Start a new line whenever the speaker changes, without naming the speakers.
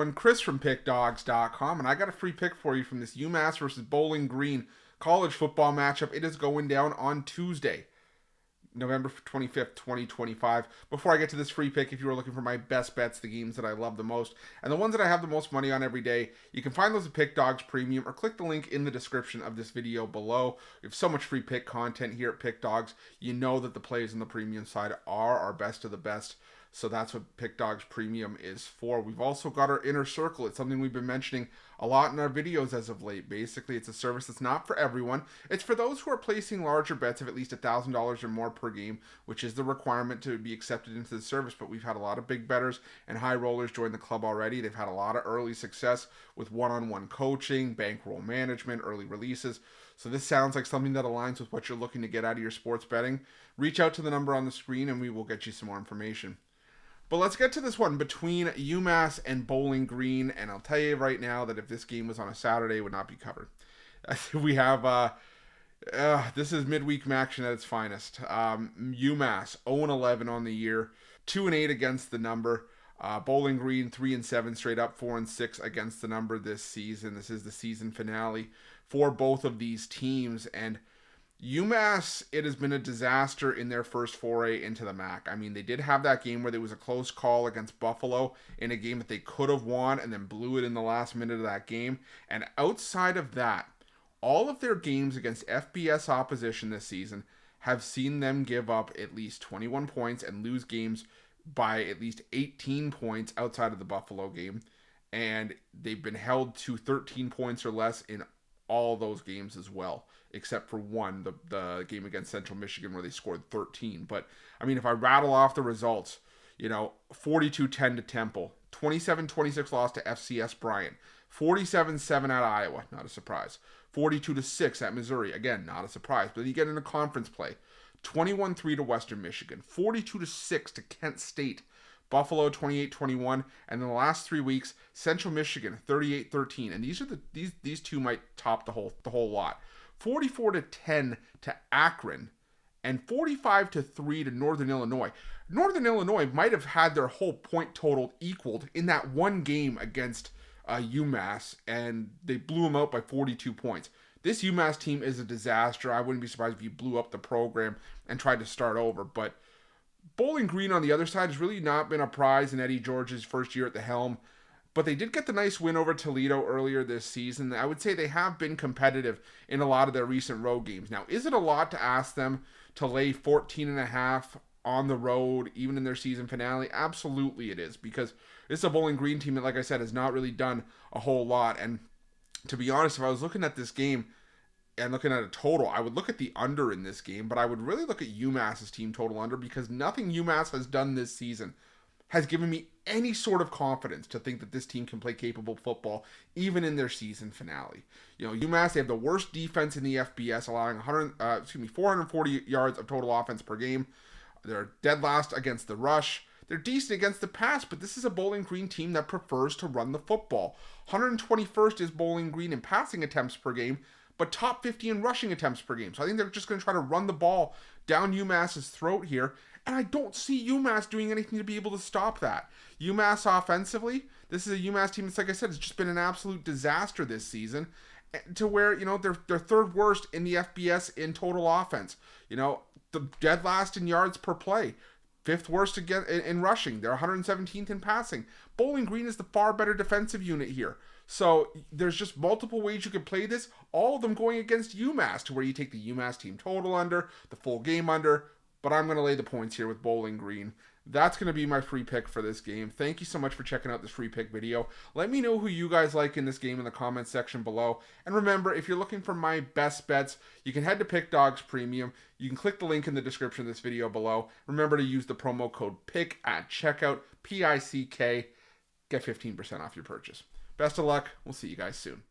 everyone. Chris from Pickdawgz.com, and I got a free pick for you from this UMass versus Bowling Green college football matchup. It is going down on Tuesday, November 25th, 2025. Before I get to this free pick, if you are looking for my best bets, the games that I love the most, and the ones that I have the most money on every day, you can find those at Pickdawgz Premium, or click the link in the description of this video below. We have so much free pick content here at Pickdawgz. You know that the plays on the premium side are our best of the best. So that's what Pickdawgz Premium is for. We've also got our Inner Circle. It's something we've been mentioning a lot in our videos as of late. Basically, it's a service that's not for everyone. It's for those who are placing larger bets of at least $1,000 or more per game, which is the requirement to be accepted into the service. But we've had a lot of big bettors and high rollers join the club already. They've had a lot of early success with one-on-one coaching, bankroll management, early releases. So this sounds like something that aligns with what you're looking to get out of your sports betting. Reach out to the number on the screen and we will get you some more information. But let's get to this one between UMass and Bowling Green, and I'll tell you right now that if this game was on a Saturday, it would not be covered. We have, this is midweek action at its finest. UMass 0-11 on the year, 2-8 against the number. Bowling Green 3-7 straight up, 4-6 against the number this season. This is the season finale for both of these teams, and UMass, it has been a disaster in their first foray into the MAC. I mean, they did have that game where there was a close call against Buffalo in a game that they could have won and then blew it in the last minute of that game. And outside of that, all of their games against FBS opposition this season have seen them give up at least 21 points and lose games by at least 18 points outside of the Buffalo game. And they've been held to 13 points or less in all those games as well, except for one, the game against Central Michigan where they scored 13. But, I mean, if I rattle off the results, 42-10 to Temple, 27-26 loss to FCS Bryant, 47-7 at Iowa, not a surprise, 42-6 at Missouri, again, not a surprise, but then you get into conference play, 21-3 to Western Michigan, 42-6 to Kent State, Buffalo 28-21, and in the last 3 weeks, Central Michigan 38-13, and these two might top the whole lot. 44-10 to Akron, and 45-3 to Northern Illinois. Northern Illinois might have had their whole point total equaled in that one game against UMass, and they blew them out by 42 points. This UMass team is a disaster. I wouldn't be surprised if you blew up the program and tried to start over, but Bowling Green on the other side has really not been a prize in Eddie George's first year at the helm, but they did get the nice win over Toledo earlier this season. I would say they have been competitive in a lot of their recent road games. Now, is it a lot to ask them to lay 14.5 on the road, even in their season finale? Absolutely it is, because this is a Bowling Green team that, like I said, has not really done a whole lot. And to be honest, if I was looking at this game and looking at a total, I would look at the under in this game, but I would really look at UMass's team total under, because nothing UMass has done this season has given me any sort of confidence to think that this team can play capable football, even in their season finale. UMass, they have the worst defense in the FBS, allowing 440 yards of total offense per game. They're dead last against the rush. They're decent against the pass, but this is a Bowling Green team that prefers to run the football. 121st is Bowling Green in passing attempts per game, but top 50 in rushing attempts per game. So I think they're just going to try to run the ball down UMass's throat here, and I don't see UMass doing anything to be able to stop that. UMass offensively, this is a UMass team that's, like I said, it's just been an absolute disaster this season, to where, they're third worst in the FBS in total offense. The dead last in yards per play. Fifth worst again in rushing. They're 117th in passing. Bowling Green is the far better defensive unit here. So there's just multiple ways you could play this, all of them going against UMass, to where you take the UMass team total under, the full game under, but I'm going to lay the points here with Bowling Green. That's going to be my free pick for this game. Thank you so much for checking out this free pick video. Let me know who you guys like in this game in the comments section below. And remember, if you're looking for my best bets, you can head to Pickdawgz Premium. You can click the link in the description of this video below. Remember to use the promo code PICK at checkout, PICK. Get 15% off your purchase. Best of luck. We'll see you guys soon.